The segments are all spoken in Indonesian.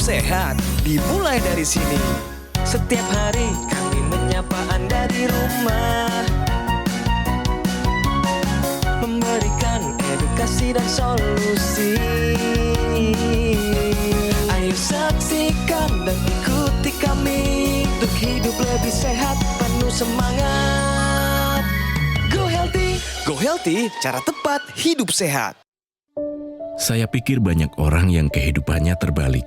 sehat dimulai dari sini. Setiap hari kami menyapa Anda di rumah, memberikan edukasi dan solusi. Ayo saksikan dan ikuti kami untuk hidup lebih sehat, penuh semangat. Go Healthy, cara tepat hidup sehat. Saya pikir banyak orang yang kehidupannya terbalik.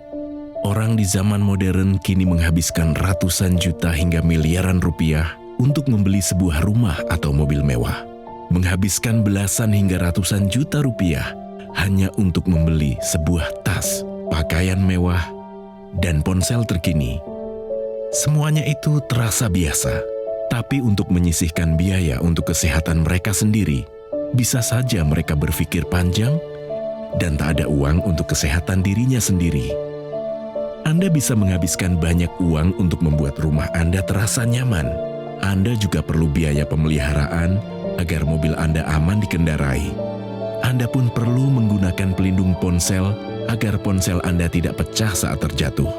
Orang di zaman modern kini menghabiskan ratusan juta hingga miliaran rupiah untuk membeli sebuah rumah atau mobil mewah. Menghabiskan belasan hingga ratusan juta rupiah hanya untuk membeli sebuah tas, pakaian mewah, dan ponsel terkini. Semuanya itu terasa biasa, tapi untuk menyisihkan biaya untuk kesehatan mereka sendiri, bisa saja mereka berpikir panjang dan tak ada uang untuk kesehatan dirinya sendiri. Anda bisa menghabiskan banyak uang untuk membuat rumah Anda terasa nyaman. Anda juga perlu biaya pemeliharaan agar mobil Anda aman dikendarai. Anda pun perlu menggunakan pelindung ponsel agar ponsel Anda tidak pecah saat terjatuh.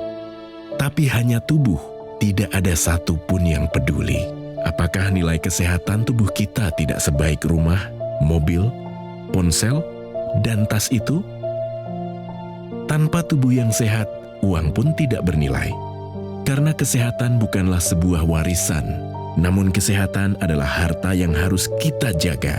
Tapi hanya tubuh, tidak ada satupun yang peduli. Apakah nilai kesehatan tubuh kita tidak sebaik rumah, mobil, ponsel, dan tas itu? Tanpa tubuh yang sehat, uang pun tidak bernilai. Karena kesehatan bukanlah sebuah warisan, namun kesehatan adalah harta yang harus kita jaga.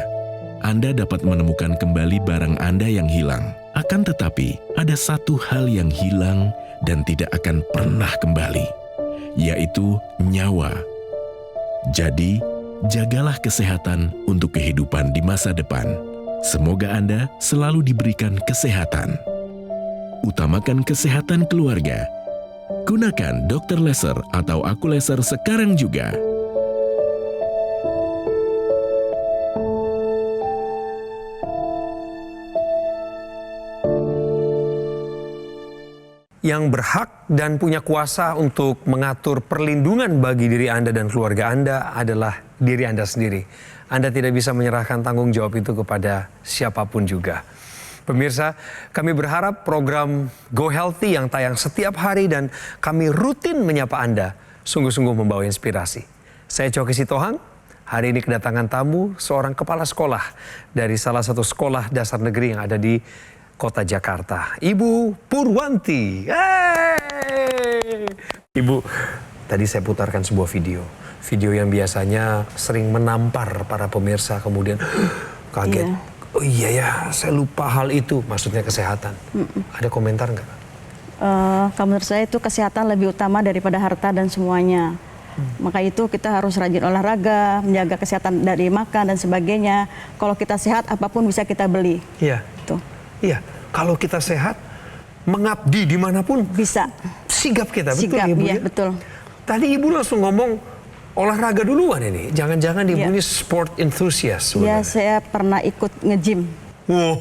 Anda dapat menemukan kembali barang Anda yang hilang. Akan tetapi, ada satu hal yang hilang dan tidak akan pernah kembali, yaitu nyawa. Jadi, jagalah kesehatan untuk kehidupan di masa depan. Semoga Anda selalu diberikan kesehatan. Utamakan kesehatan keluarga. Gunakan Dr. Laser atau Aku Laser sekarang juga. Yang berhak dan punya kuasa untuk mengatur perlindungan bagi diri Anda dan keluarga Anda adalah diri Anda sendiri. Anda tidak bisa menyerahkan tanggung jawab itu kepada siapapun juga. Pemirsa, kami berharap program Go Healthy yang tayang setiap hari dan kami rutin menyapa Anda sungguh-sungguh membawa inspirasi. Saya Coki Sitohang, hari ini kedatangan tamu seorang kepala sekolah dari salah satu sekolah dasar negeri yang ada di Kota Jakarta, Ibu Purwanti. Hey! Ibu, tadi saya putarkan sebuah video yang biasanya sering menampar para pemirsa kemudian kaget. Iya. Oh iya ya, saya lupa hal itu, maksudnya kesehatan. Ada komentar nggak? Kalau menurut saya itu kesehatan lebih utama daripada harta dan semuanya. Maka itu kita harus rajin olahraga, menjaga kesehatan dari makan dan sebagainya. Kalau kita sehat, apapun bisa kita beli. Iya. Tuh. Iya, kalau kita sehat, mengabdi dimanapun Bisa. sigap kita, betul Sigap, Ibu iya, ya? betul. Tadi Ibu langsung ngomong olahraga duluan ini. Jangan-jangan Ibu Iya. ini sport enthusiast. Ya, sebenarnya. saya pernah ikut nge-gym. Wow.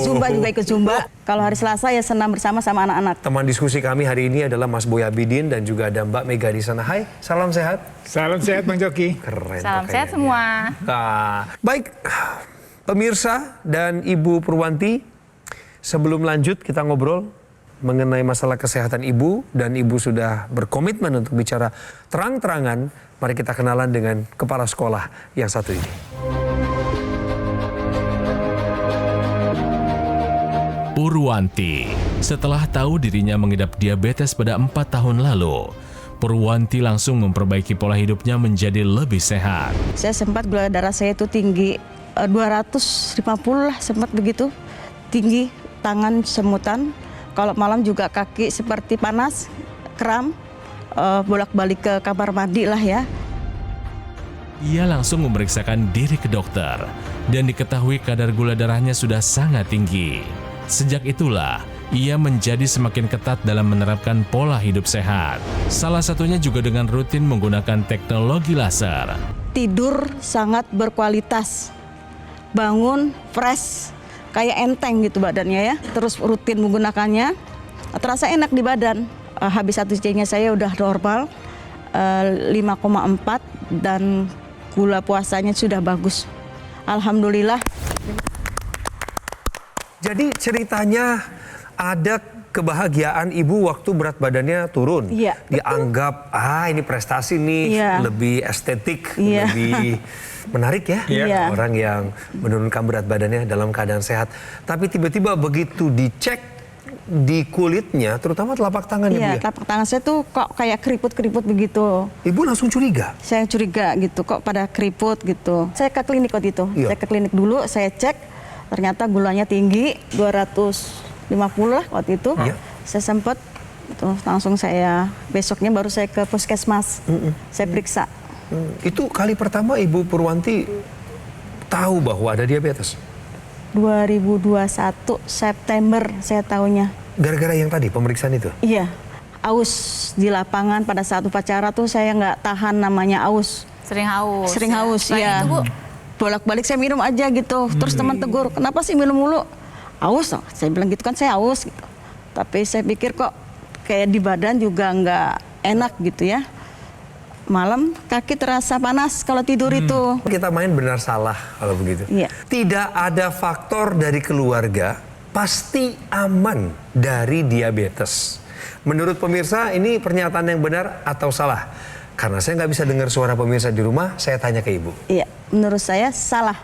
Zumba juga ikut Zumba. Kalau hari Selasa ya senam bersama sama anak-anak. Teman diskusi kami hari ini adalah Mas Boy Abidin dan juga ada Mbak Mega di sana. Hai, salam sehat. Salam sehat Bang Joki. Keren. Salam pakaiannya. sehat semua. Nah, baik, pemirsa dan Ibu Purwanti, sebelum lanjut kita ngobrol mengenai masalah kesehatan Ibu dan Ibu sudah berkomitmen untuk bicara terang-terangan. Mari kita kenalan dengan kepala sekolah yang satu ini. Purwanti. Setelah tahu dirinya mengidap diabetes pada 4 tahun lalu, Purwanti langsung memperbaiki pola hidupnya menjadi lebih sehat. Saya sempat gula darah saya itu tinggi 250 lah, sempat begitu. Tinggi, tangan semutan. Kalau malam juga kaki seperti panas, kram, bolak-balik ke kamar mandi lah ya. Ia langsung memeriksakan diri ke dokter dan diketahui kadar gula darahnya sudah sangat tinggi. Sejak itulah, ia menjadi semakin ketat dalam menerapkan pola hidup sehat. Salah satunya juga dengan rutin menggunakan teknologi laser. Tidur sangat berkualitas, bangun fresh, kayak enteng gitu badannya ya. Terus rutin menggunakannya, terasa enak di badan. Habis 1C-nya saya udah normal, 5,4 dan gula puasanya sudah bagus. Alhamdulillah. Jadi ceritanya ada kebahagiaan ibu waktu berat badannya turun. Iya, Dianggap, ini prestasi nih, Iya. lebih estetik, Iya. lebih menarik ya. Iya. Orang yang menurunkan berat badannya dalam keadaan sehat. Tapi tiba-tiba begitu dicek di kulitnya, terutama telapak tangan Iya, ibu ya. telapak tangan saya tuh kok kayak keriput-keriput begitu. Ibu langsung curiga. Saya curiga gitu, kok pada keriput gitu. Saya ke klinik waktu itu. Iya. Saya ke klinik dulu, saya cek, ternyata gulanya tinggi, 250 lah waktu itu. Iya. Saya sempat, langsung saya, besoknya baru saya ke puskesmas. Saya periksa. Itu kali pertama Ibu Purwanti tahu bahwa ada diabetes. 2021 September saya tahunya. Gara-gara yang tadi pemeriksaan itu. Iya, aus di lapangan pada saat upacara tuh saya nggak tahan namanya aus. Sering haus. Sering haus, Selain ya. itu, Bu, Bolak-balik saya minum aja gitu. Terus teman tegur, kenapa sih minum mulu? Aus, oh. Saya bilang gitu kan, saya aus gitu. Tapi saya pikir kok kayak di badan juga nggak enak gitu ya. Malam kaki terasa panas kalau tidur itu. Kita main benar salah kalau begitu. Iya. Tidak ada faktor dari keluarga pasti aman dari diabetes. Menurut pemirsa ini pernyataan yang benar atau salah? Karena saya nggak bisa dengar suara pemirsa di rumah, saya tanya ke Ibu. Iya, menurut saya salah.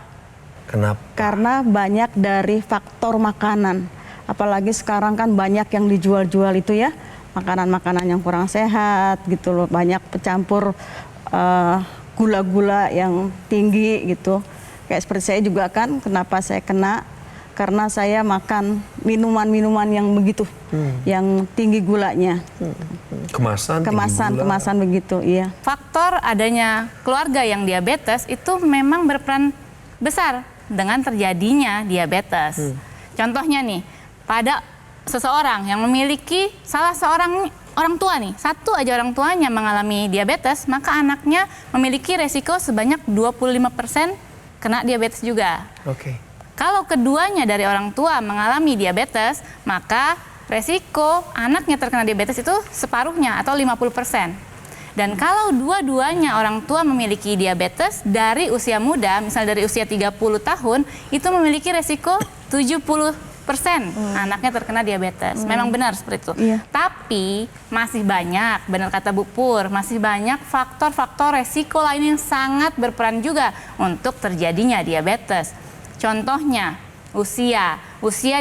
Kenapa? Karena banyak dari faktor makanan. Apalagi sekarang kan banyak yang dijual-jual itu ya. Makanan-makanan yang kurang sehat gitu loh. Banyak pencampur gula-gula yang tinggi gitu. Kayak seperti saya juga kan, kenapa saya kena? Karena saya makan minuman-minuman yang begitu. Yang tinggi gulanya. Kemasan, tinggi gula. Kemasan begitu, iya. faktor adanya keluarga yang diabetes itu memang berperan besar dengan terjadinya diabetes. Contohnya nih, pada seseorang yang memiliki salah seorang orang tua nih, satu aja orang tuanya mengalami diabetes, maka anaknya memiliki resiko sebanyak 25% kena diabetes juga. Oke. Kalau keduanya dari orang tua mengalami diabetes, maka resiko anaknya terkena diabetes itu separuhnya atau 50%. Dan kalau dua-duanya orang tua memiliki diabetes dari usia muda, misalnya dari usia 30 tahun, itu memiliki resiko 70% anaknya terkena diabetes. Memang benar seperti itu. Iya. Tapi masih banyak, benar kata Bu Pur, masih banyak faktor-faktor resiko lain yang sangat berperan juga untuk terjadinya diabetes. Contohnya usia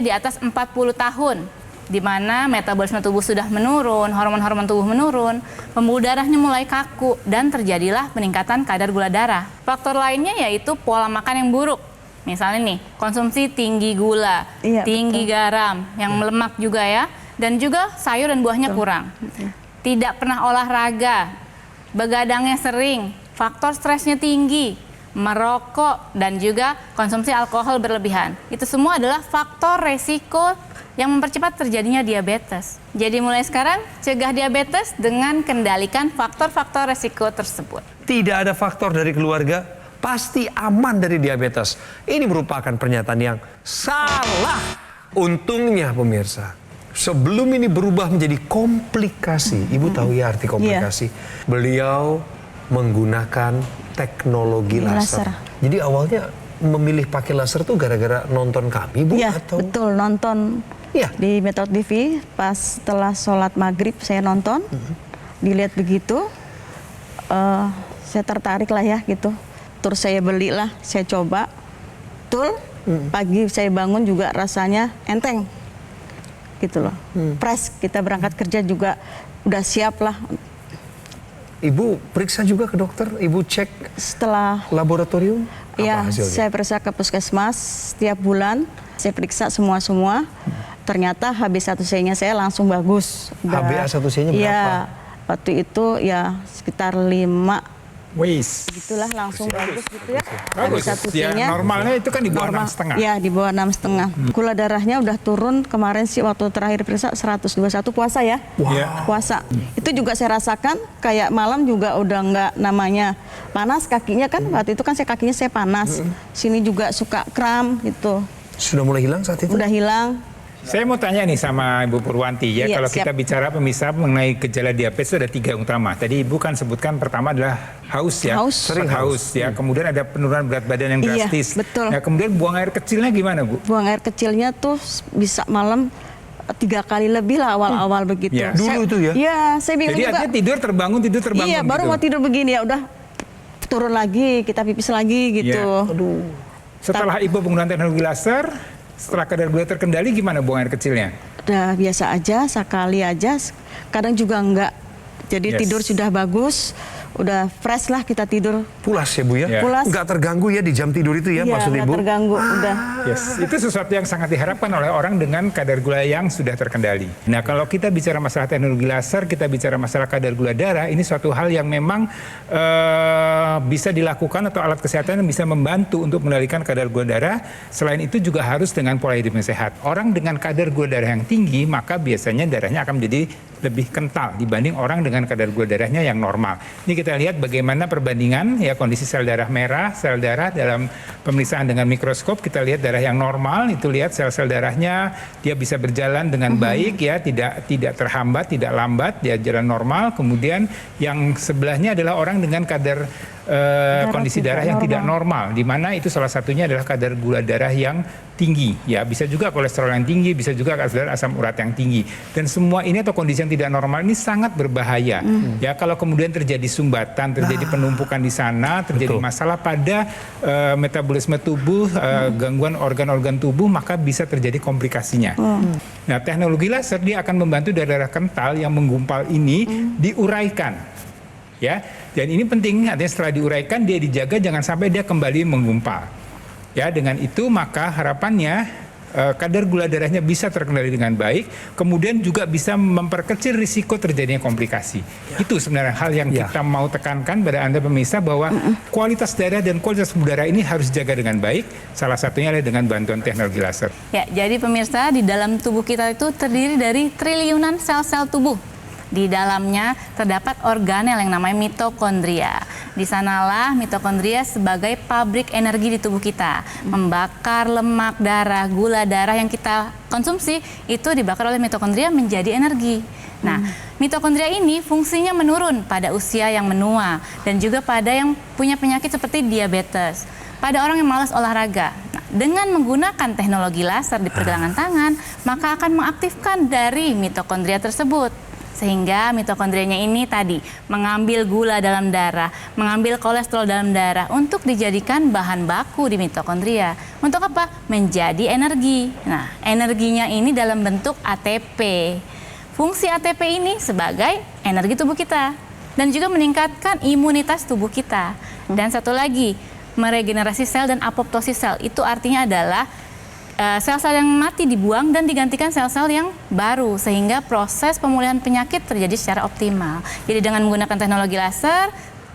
di atas 40 tahun, di mana metabolisme tubuh sudah menurun, hormon-hormon tubuh menurun, pembuluh darahnya mulai kaku, dan terjadilah peningkatan kadar gula darah. Faktor lainnya yaitu pola makan yang buruk. Misalnya nih, konsumsi tinggi gula, Iya, tinggi garam, yang melemak juga ya, dan juga sayur dan buahnya kurang. Tidak pernah olahraga, begadangnya sering, faktor stresnya tinggi, merokok, dan juga konsumsi alkohol berlebihan. Itu semua adalah faktor resiko yang mempercepat terjadinya diabetes. Jadi mulai sekarang, cegah diabetes dengan kendalikan faktor-faktor resiko tersebut. Tidak ada faktor dari keluarga pasti aman dari diabetes. Ini merupakan pernyataan yang salah. Untungnya pemirsa, sebelum ini berubah menjadi komplikasi, Ibu tahu ya arti komplikasi. Beliau menggunakan teknologi laser. Laser. Jadi awalnya memilih pakai laser tuh gara-gara nonton kami, Bu? Iya, Atau? betul, nonton Iya. di Metode TV pas setelah sholat maghrib saya nonton, dilihat begitu, saya tertarik lah ya gitu. Terus saya belilah, saya coba, betul, pagi saya bangun juga rasanya enteng, gitu loh. Fresh, kita berangkat kerja juga udah siap lah. Ibu periksa juga ke dokter? Ibu cek Setelah laboratorium? ya, Apa hasilnya? saya periksa ke puskesmas setiap bulan, saya periksa semua. Ternyata HbA1c-nya saya langsung bagus. HbA1c-nya berapa? Iya, waktu itu ya sekitar 5. Wis. Gitulah langsung bagus gitu ya. Bagus. Ya, HbA1c-nya normalnya itu kan di bawah normal. 6,5. Ya, di bawah 6,5. Gula darahnya udah turun kemarin sih waktu terakhir periksa 121 puasa ya. Wow. Puasa. Itu juga saya rasakan kayak malam juga udah nggak namanya panas kakinya kan. Waktu itu kan kakinya saya panas. Sini juga suka kram gitu. Sudah mulai hilang saat itu? Udah hilang. Saya mau tanya nih sama Ibu Purwanti ya, Iya, kalau siap. kita bicara pemirsa mengenai gejala diabetes itu ada 3 utama. Tadi Ibu kan sebutkan pertama adalah haus ya, Haus. sering haus ya. Kemudian ada penurunan berat badan yang Iya, drastis. betul. Nah, kemudian buang air kecilnya gimana Bu? Buang air kecilnya tuh bisa malam 3 kali lebih lah awal-awal begitu. Ya. Dulu itu ya? Iya, saya bingung Jadi juga. artinya tidur terbangun Iya, baru gitu. mau tidur begini ya udah turun lagi, kita pipis lagi gitu. Ya. Setelah Ibu penggunaan teknologi laser, setelah kadar gula terkendali gimana buang air kecilnya? Udah biasa aja, sekali aja, kadang juga enggak. Jadi Yes. tidur sudah bagus, udah fresh lah kita tidur. Pulas ya Bu ya? Ya. Pulas. Nggak terganggu ya di jam tidur itu ya Iya, maksud nggak Ibu? terganggu, udah. Yes, itu sesuatu yang sangat diharapkan oleh orang dengan kadar gula yang sudah terkendali. Nah, kalau kita bicara masalah teknologi laser, kita bicara masalah kadar gula darah, ini suatu hal yang memang bisa dilakukan atau alat kesehatan yang bisa membantu untuk mengendalikan kadar gula darah. Selain itu juga harus dengan pola hidup yang sehat. Orang dengan kadar gula darah yang tinggi, maka biasanya darahnya akan menjadi lebih kental dibanding orang dengan kadar gula darahnya yang normal. Ini kita lihat bagaimana perbandingan ya kondisi sel darah merah, sel darah dalam pemeriksaan dengan mikroskop. Kita lihat darah yang normal, itu lihat sel-sel darahnya dia bisa berjalan dengan baik ya, tidak terhambat, tidak lambat, dia jalan normal. Kemudian yang sebelahnya adalah orang dengan kadar kondisi darah yang tidak normal, di mana itu salah satunya adalah kadar gula darah yang tinggi, ya bisa juga kolesterol yang tinggi, bisa juga kadar asam urat yang tinggi, dan semua ini atau kondisi yang tidak normal ini sangat berbahaya. Ya kalau kemudian terjadi sumbatan, terjadi penumpukan di sana, terjadi masalah pada metabolisme tubuh, gangguan organ-organ tubuh, maka bisa terjadi komplikasinya. Nah teknologi laser dia akan membantu darah kental yang menggumpal ini diuraikan. Ya, dan ini penting, artinya setelah diuraikan dia dijaga jangan sampai dia kembali menggumpal. Ya, dengan itu maka harapannya kadar gula darahnya bisa terkendali dengan baik, kemudian juga bisa memperkecil risiko terjadinya komplikasi. Itu sebenarnya hal yang kita mau tekankan pada Anda pemirsa, bahwa kualitas darah dan kualitas udara ini harus dijaga dengan baik. Salah satunya adalah dengan bantuan teknologi laser. Ya, jadi pemirsa, di dalam tubuh kita itu terdiri dari triliunan sel-sel tubuh. Di dalamnya terdapat organel yang namanya mitokondria. Di sanalah mitokondria sebagai pabrik energi di tubuh kita. Membakar lemak darah, gula darah yang kita konsumsi itu dibakar oleh mitokondria menjadi energi. Nah, mitokondria ini fungsinya menurun pada usia yang menua dan juga pada yang punya penyakit seperti diabetes. Pada orang yang malas olahraga. Nah, dengan menggunakan teknologi laser di pergelangan tangan, maka akan mengaktifkan dari mitokondria tersebut. Sehingga mitokondrianya ini tadi mengambil gula dalam darah, mengambil kolesterol dalam darah untuk dijadikan bahan baku di mitokondria. Untuk apa? Menjadi energi. Nah, energinya ini dalam bentuk ATP. Fungsi ATP ini sebagai energi tubuh kita dan juga meningkatkan imunitas tubuh kita. Dan satu lagi, meregenerasi sel dan apoptosis sel. Itu artinya adalah sel-sel yang mati dibuang dan digantikan sel-sel yang baru, sehingga proses pemulihan penyakit terjadi secara optimal. Jadi dengan menggunakan teknologi laser,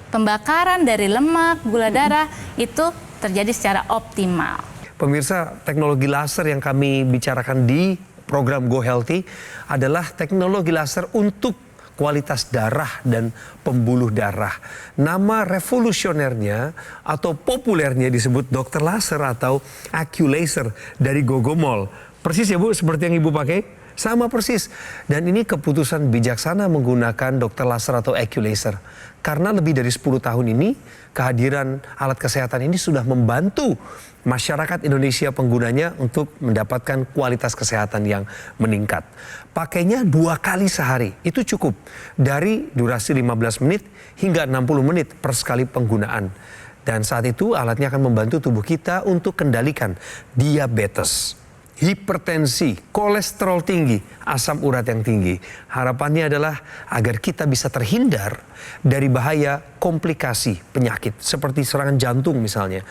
pembakaran dari lemak, gula darah itu terjadi secara optimal. Pemirsa, teknologi laser yang kami bicarakan di program Go Healthy adalah teknologi laser untuk kualitas darah dan pembuluh darah. Nama revolusionernya atau populernya disebut dokter laser atau AccuLaser dari Gogomol. Persis ya Bu, seperti yang Ibu pakai? Sama persis. Dan ini keputusan bijaksana menggunakan dokter laser atau AccuLaser. Karena lebih dari 10 tahun ini, kehadiran alat kesehatan ini sudah membantu masyarakat Indonesia penggunanya untuk mendapatkan kualitas kesehatan yang meningkat. Pakainya 2 kali sehari, itu cukup. Dari durasi 15 menit hingga 60 menit per sekali penggunaan. Dan saat itu alatnya akan membantu tubuh kita untuk kendalikan diabetes, hipertensi, kolesterol tinggi, asam urat yang tinggi. Harapannya adalah agar kita bisa terhindar dari bahaya komplikasi penyakit seperti serangan jantung misalnya,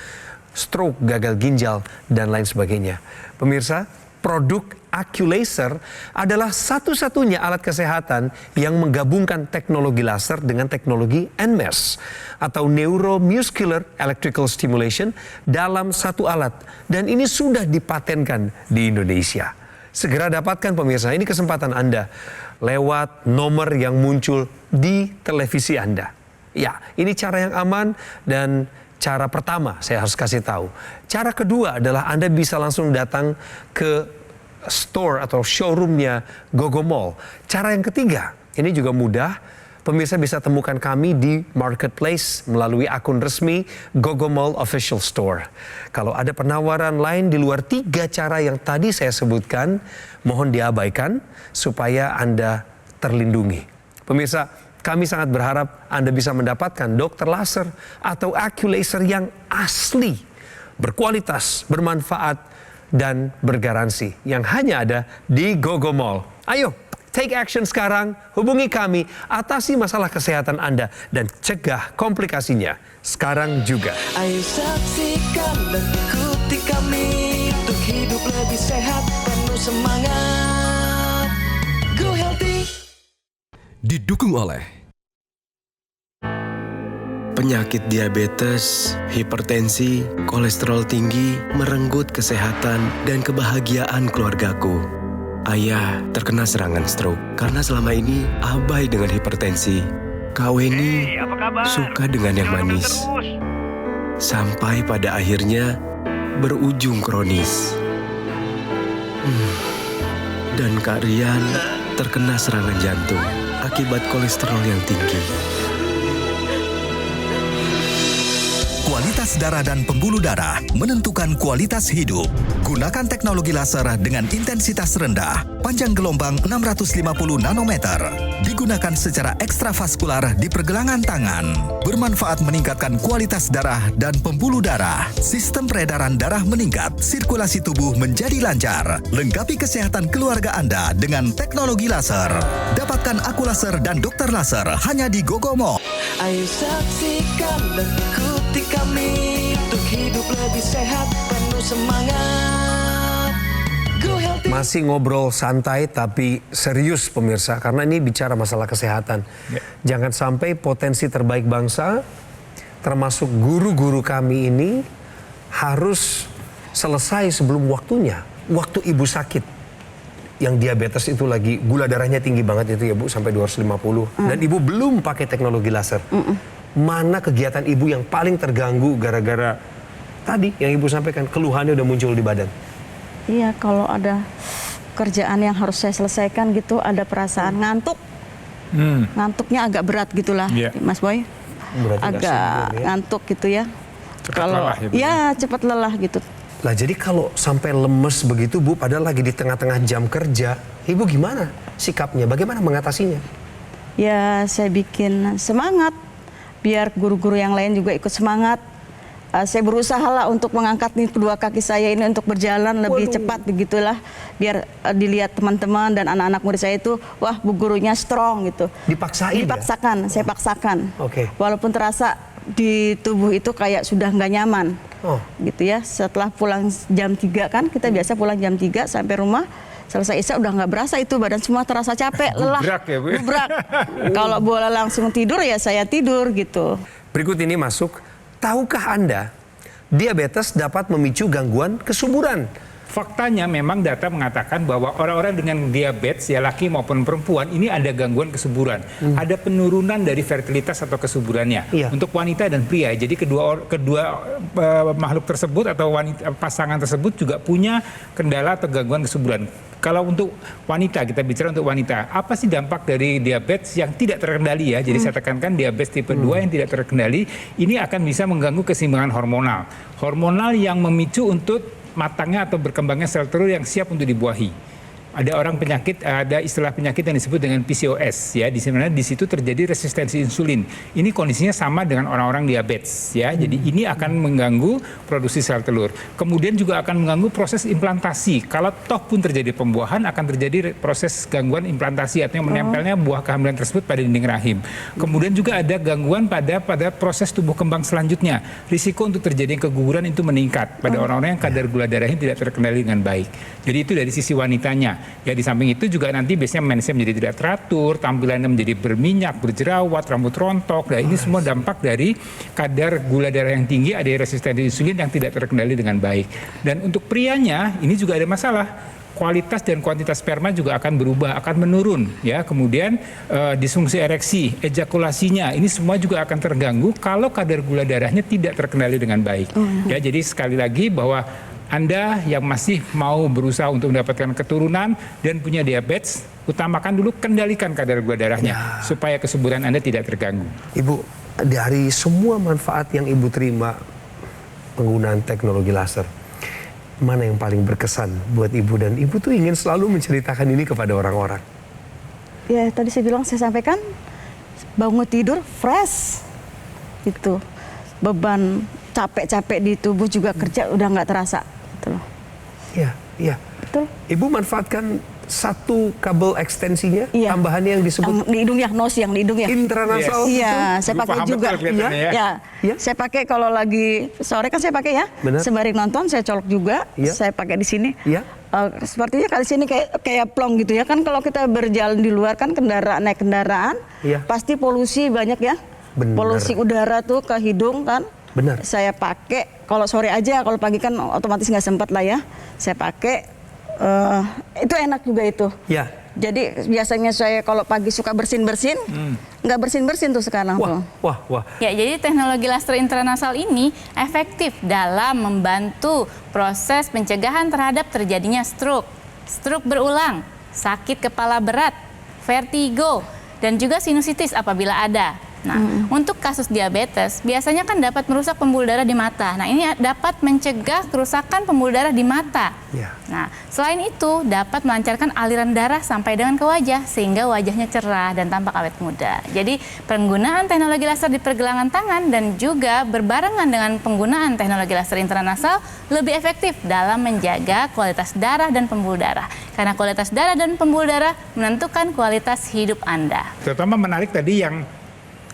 stroke, gagal ginjal, dan lain sebagainya. Pemirsa, produk AccuLaser adalah satu-satunya alat kesehatan yang menggabungkan teknologi laser dengan teknologi NMES atau Neuromuscular Electrical Stimulation dalam satu alat. Dan ini sudah dipatenkan di Indonesia. Segera dapatkan pemirsa, ini kesempatan Anda lewat nomor yang muncul di televisi Anda. Ya, ini cara yang aman dan cara pertama saya harus kasih tahu. Cara kedua adalah Anda bisa langsung datang ke store atau showroomnya Gogomol. Cara yang ketiga, ini juga mudah. Pemirsa bisa temukan kami di Marketplace melalui akun resmi Gogomall Official Store. Kalau ada penawaran lain di luar 3 cara yang tadi saya sebutkan, mohon diabaikan supaya Anda terlindungi. Pemirsa, kami sangat berharap Anda bisa mendapatkan dokter laser atau AccuLaser yang asli, berkualitas, bermanfaat, dan bergaransi yang hanya ada di Gogomall. Ayo, take action sekarang, hubungi kami, atasi masalah kesehatan Anda, dan cegah komplikasinya sekarang juga. Ayo saksikan dan ikuti kami untuk hidup lebih sehat, penuh semangat. Go Healthy. Didukung oleh penyakit diabetes, hipertensi, kolesterol tinggi, merenggut kesehatan dan kebahagiaan keluargaku. Ayah terkena serangan stroke karena selama ini abai dengan hipertensi. Kak Weni suka dengan yang manis. Sampai pada akhirnya berujung kronis. Dan Kak Rian terkena serangan jantung akibat kolesterol yang tinggi. Kualitas darah dan pembuluh darah menentukan kualitas hidup. Gunakan teknologi laser dengan intensitas rendah, panjang gelombang 650 nanometer. Digunakan secara ekstravaskular di pergelangan tangan. Bermanfaat meningkatkan kualitas darah dan pembuluh darah. Sistem peredaran darah meningkat, sirkulasi tubuh menjadi lancar. Lengkapi kesehatan keluarga Anda dengan teknologi laser. Dapatkan AccuLaser dan dokter laser hanya di Gogomall. Ayo saksikan dan ikuti kami untuk hidup lebih sehat, penuh semangat. Go Healthy. Masih ngobrol santai tapi serius pemirsa, karena ini bicara masalah kesehatan. Jangan sampai potensi terbaik bangsa, termasuk guru-guru kami ini, harus selesai sebelum waktunya. Waktu ibu sakit, yang diabetes itu lagi, gula darahnya tinggi banget itu ya Bu, sampai 250. Dan ibu belum pakai teknologi laser. Mana kegiatan ibu yang paling terganggu gara-gara tadi yang ibu sampaikan, keluhannya udah muncul di badan? Iya, kalau ada kerjaan yang harus saya selesaikan gitu, ada perasaan ngantuk. Ngantuknya agak berat gitulah, Mas Boy. Berarti agak ngantuk gitu ya. Kalau ya cepat lelah gitu. Lah jadi kalau sampai lemes begitu Bu, padahal lagi di tengah-tengah jam kerja, ibu gimana sikapnya? Bagaimana mengatasinya? Ya saya bikin semangat, biar guru-guru yang lain juga ikut semangat. Saya berusaha lah untuk mengangkat nih kedua kaki saya ini untuk berjalan lebih cepat begitulah, biar dilihat teman-teman dan anak-anak murid saya itu, wah bu gurunya strong gitu. Dipaksain? Dipaksakan, saya paksakan. Oke. Walaupun terasa di tubuh itu kayak sudah nggak nyaman. Gitu ya, setelah pulang jam 3 kan, kita biasa pulang jam 3 sampai rumah, selesai isya udah nggak berasa itu, badan semua terasa capek, lelah. Gubrak ya Bu? Gubrak. Kalau boleh langsung tidur ya saya tidur gitu. Berikut ini masuk, tahukah Anda diabetes dapat memicu gangguan kesuburan? Faktanya memang data mengatakan bahwa orang-orang dengan diabetes, ya laki maupun perempuan, ini ada gangguan kesuburan. Ada penurunan dari fertilitas atau kesuburannya. Untuk wanita dan pria. Jadi kedua makhluk tersebut atau pasangan tersebut juga punya kendala atau gangguan kesuburan. Kalau untuk wanita, kita bicara untuk wanita, apa sih dampak dari diabetes yang tidak terkendali ya? Jadi saya tekankan diabetes tipe 2 yang tidak terkendali, ini akan bisa mengganggu keseimbangan hormonal. Hormonal yang memicu untuk matangnya atau berkembangnya sel telur yang siap untuk dibuahi. Ada ada istilah penyakit yang disebut dengan PCOS ya, di mana di situ terjadi resistensi insulin. Ini kondisinya sama dengan orang-orang diabetes ya. Jadi ini akan mengganggu produksi sel telur. Kemudian juga akan mengganggu proses implantasi. Kalau toh pun terjadi pembuahan, akan terjadi proses gangguan implantasi, artinya menempelnya buah kehamilan tersebut pada dinding rahim. Kemudian juga ada gangguan pada proses tumbuh kembang selanjutnya. Risiko untuk terjadi keguguran itu meningkat pada orang-orang yang kadar gula darahnya tidak terkendali dengan baik. Jadi itu dari sisi wanitanya. Ya di samping itu juga nanti biasanya mensnya menjadi tidak teratur, tampilannya menjadi berminyak, berjerawat, rambut rontok. Nah ini semua dampak dari kadar gula darah yang tinggi, ada resistensi insulin yang tidak terkendali dengan baik. Dan untuk prianya ini juga ada masalah. Kualitas dan kuantitas sperma juga akan berubah, akan menurun ya. Kemudian disfungsi ereksi, ejakulasinya ini semua juga akan terganggu kalau kadar gula darahnya tidak terkendali dengan baik. Ya jadi sekali lagi bahwa Anda yang masih mau berusaha untuk mendapatkan keturunan dan punya diabetes, utamakan dulu kendalikan kadar gula darahnya supaya kesuburan Anda tidak terganggu. Ibu, dari semua manfaat yang Ibu terima penggunaan teknologi laser, mana yang paling berkesan buat Ibu dan Ibu tuh ingin selalu menceritakan ini kepada orang-orang? Ya tadi saya bilang, saya sampaikan bangun tidur fresh, itu beban capek-capek di tubuh juga kerja udah nggak terasa, gitu loh. Iya, iya. Betul. Ibu manfaatkan satu kabel ekstensinya, Iya. tambahannya yang disebut Yang di hidung ya, nos yang di hidung ya. intranasal. Iya, saya Ibu pakai paham juga. betul kelihatannya ya. Ya, Iya. saya pakai kalau lagi sore kan saya pakai ya. Benar. Sembari nonton saya colok juga. Iya. Saya pakai di sini. Iya. Sepertinya kali sini kayak plong gitu ya kan, kalau kita berjalan di luar kan naik kendaraan, Iya. pasti polusi banyak ya. Benar. Polusi udara tuh ke hidung kan. Benar. Saya pakai kalau sore aja, kalau pagi kan otomatis nggak sempat lah ya. Saya pakai itu enak juga itu. Ya. Jadi biasanya saya kalau pagi suka bersin-bersin, nggak bersin-bersin tuh sekarang tuh. Wah. Ya, jadi teknologi laser intranasal ini efektif dalam membantu proses pencegahan terhadap terjadinya stroke berulang, sakit kepala berat, vertigo, dan juga sinusitis apabila ada. Nah, untuk kasus diabetes, biasanya kan dapat merusak pembuluh darah di mata. Nah, ini dapat mencegah kerusakan pembuluh darah di mata. Ya. Nah, selain itu dapat melancarkan aliran darah sampai dengan ke wajah, sehingga wajahnya cerah dan tampak awet muda. Jadi, penggunaan teknologi laser di pergelangan tangan dan juga berbarengan dengan penggunaan teknologi laser intranasal lebih efektif dalam menjaga kualitas darah dan pembuluh darah. Karena kualitas darah dan pembuluh darah menentukan kualitas hidup Anda. Terutama menarik tadi yang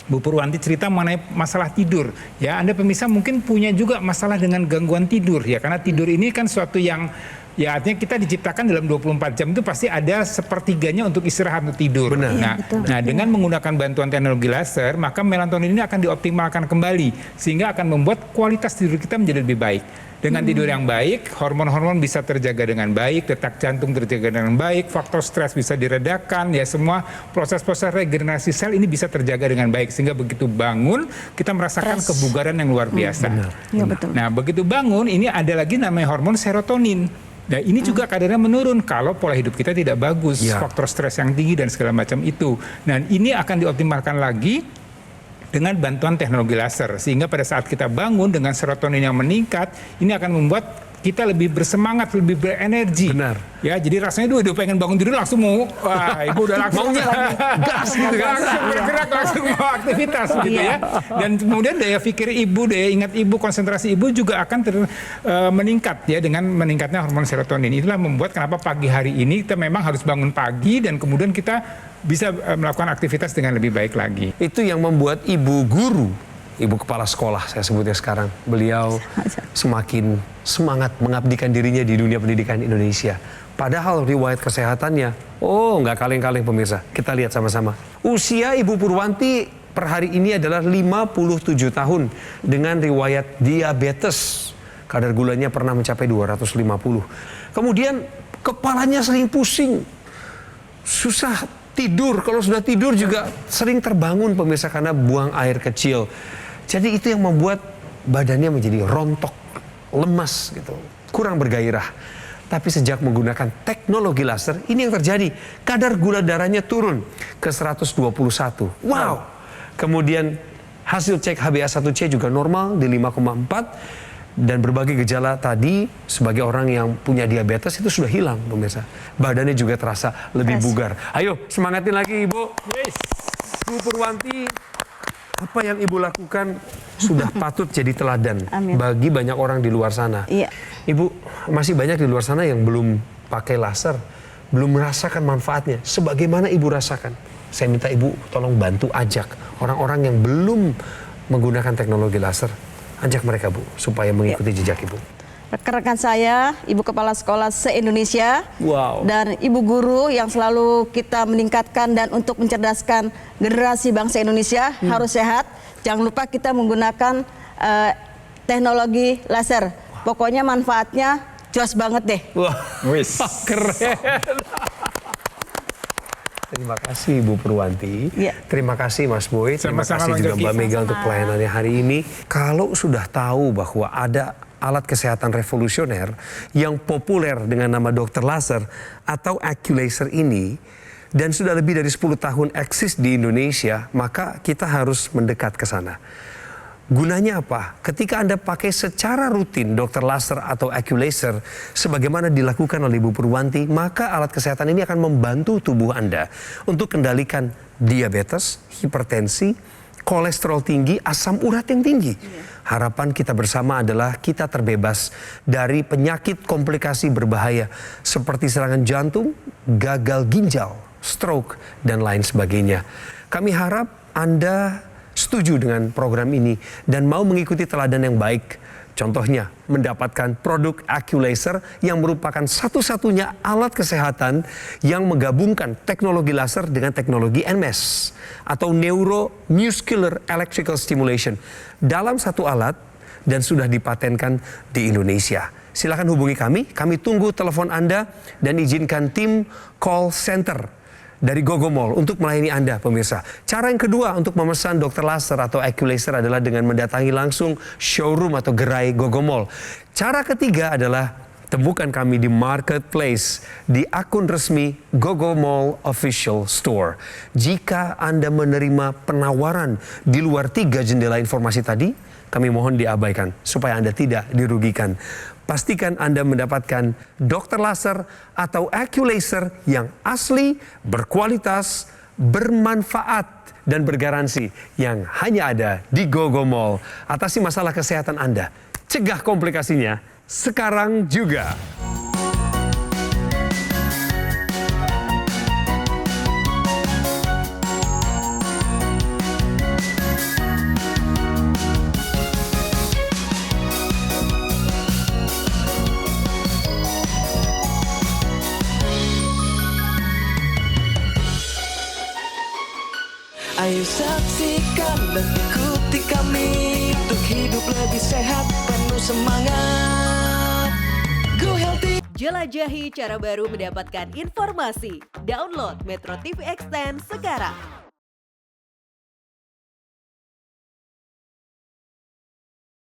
Bu Purwanti cerita mengenai masalah tidur. Ya, Anda pemirsa mungkin punya juga masalah dengan gangguan tidur ya, karena tidur ini kan suatu yang ya artinya kita diciptakan dalam 24 jam itu pasti ada sepertiganya untuk istirahat untuk tidur. Benar. Nah, dengan menggunakan bantuan teknologi laser, maka melatonin ini akan dioptimalkan kembali sehingga akan membuat kualitas tidur kita menjadi lebih baik. Dengan tidur yang baik, hormon-hormon bisa terjaga dengan baik, detak jantung terjaga dengan baik, faktor stres bisa diredakan, ya semua proses-proses regenerasi sel ini bisa terjaga dengan baik sehingga begitu bangun kita merasakan kebugaran yang luar biasa. Iya betul. Nah, begitu bangun ini ada lagi namanya hormon serotonin. Nah, ini juga kadarnya menurun kalau pola hidup kita tidak bagus, faktor stres yang tinggi dan segala macam itu. Nah, ini akan dioptimalkan lagi dengan bantuan teknologi laser sehingga pada saat kita bangun dengan serotonin yang meningkat, ini akan membuat kita lebih bersemangat, lebih berenergi. Benar. Ya, jadi rasanya udah pengen bangun tidur langsung mau, wah, ibu udah langsung gas gitu kan, langsung bergerak, langsung mau aktivitas gitu ya. Dan kemudian daya pikir ibu, daya ingat ibu, konsentrasi ibu juga akan meningkat ya dengan meningkatnya hormon serotonin. Itulah membuat kenapa pagi hari ini kita memang harus bangun pagi dan kemudian kita bisa melakukan aktivitas dengan lebih baik lagi. Itu yang membuat ibu guru, ibu kepala sekolah saya sebutnya sekarang, beliau semakin semangat mengabdikan dirinya di dunia pendidikan Indonesia. Padahal riwayat kesehatannya, nggak kaleng-kaleng pemirsa. Kita lihat sama-sama. Usia Ibu Purwanti per hari ini adalah 57 tahun dengan riwayat diabetes. Kadar gulanya pernah mencapai 250. Kemudian kepalanya sering pusing, susah tidur, kalau sudah tidur juga sering terbangun pemirsa karena buang air kecil. Jadi itu yang membuat badannya menjadi rontok, lemas gitu, kurang bergairah. Tapi sejak menggunakan teknologi laser, ini yang terjadi. Kadar gula darahnya turun ke 121. Wow. Kemudian hasil cek HbA1c juga normal di 5,4. Dan berbagai gejala tadi sebagai orang yang punya diabetes itu sudah hilang pemirsa. Badannya juga terasa lebih bugar. Ayo semangatin lagi Ibu. Ibu Purwanti, apa yang Ibu lakukan sudah patut jadi teladan bagi banyak orang di luar sana. Iya. Ibu, masih banyak di luar sana yang belum pakai laser, belum merasakan manfaatnya. Sebagaimana Ibu rasakan. Saya minta Ibu tolong bantu ajak orang-orang yang belum menggunakan teknologi laser. Ajak mereka Bu, supaya mengikuti jejak Ibu. Rekan-rekan saya, Ibu Kepala Sekolah se-Indonesia, dan Ibu Guru yang selalu kita meningkatkan dan untuk mencerdaskan generasi bangsa Indonesia harus sehat. Jangan lupa kita menggunakan teknologi laser. Pokoknya manfaatnya jelas banget deh. Wah, keren. Terima kasih Ibu Purwanti. Terima kasih Mas Boy. Terima kasih juga Mbak Mega untuk pelayanannya hari ini. Kalau sudah tahu bahwa ada alat kesehatan revolusioner yang populer dengan nama Dr. Laser atau Accu-Laser ini, dan sudah lebih dari 10 tahun eksis di Indonesia, maka kita harus mendekat ke sana. Gunanya apa? Ketika Anda pakai secara rutin Dr. Laser atau Accu-Laser sebagaimana dilakukan oleh Ibu Purwanti, maka alat kesehatan ini akan membantu tubuh Anda untuk kendalikan diabetes, hipertensi, kolesterol tinggi, asam urat yang tinggi. Harapan kita bersama adalah kita terbebas dari penyakit komplikasi berbahaya seperti serangan jantung, gagal ginjal, stroke, dan lain sebagainya. Kami harap Anda setuju dengan program ini dan mau mengikuti teladan yang baik. Contohnya, mendapatkan produk Accu-Laser yang merupakan satu-satunya alat kesehatan yang menggabungkan teknologi laser dengan teknologi NMES atau Neuromuscular Electrical Stimulation dalam satu alat dan sudah dipatenkan di Indonesia. Silakan hubungi kami tunggu telepon Anda dan izinkan tim call center dari Gogomall untuk melayani Anda, pemirsa. Cara yang kedua untuk memesan Dr. Laser atau Accu-Laser adalah dengan mendatangi langsung showroom atau gerai Gogomall. Cara ketiga adalah temukan kami di Marketplace, di akun resmi Gogomall Official Store. Jika Anda menerima penawaran di luar 3 jendela informasi tadi, kami mohon diabaikan supaya Anda tidak dirugikan. Pastikan Anda mendapatkan Dr. Laser atau Accu-Laser yang asli, berkualitas, bermanfaat, dan bergaransi yang hanya ada di Gogomall. Atasi masalah kesehatan Anda, cegah komplikasinya sekarang juga. Ayo saksikan dan ikuti kami untuk hidup lebih sehat, penuh semangat. Go Healthy. Jelajahi cara baru mendapatkan informasi. Download Metro TV Extend sekarang.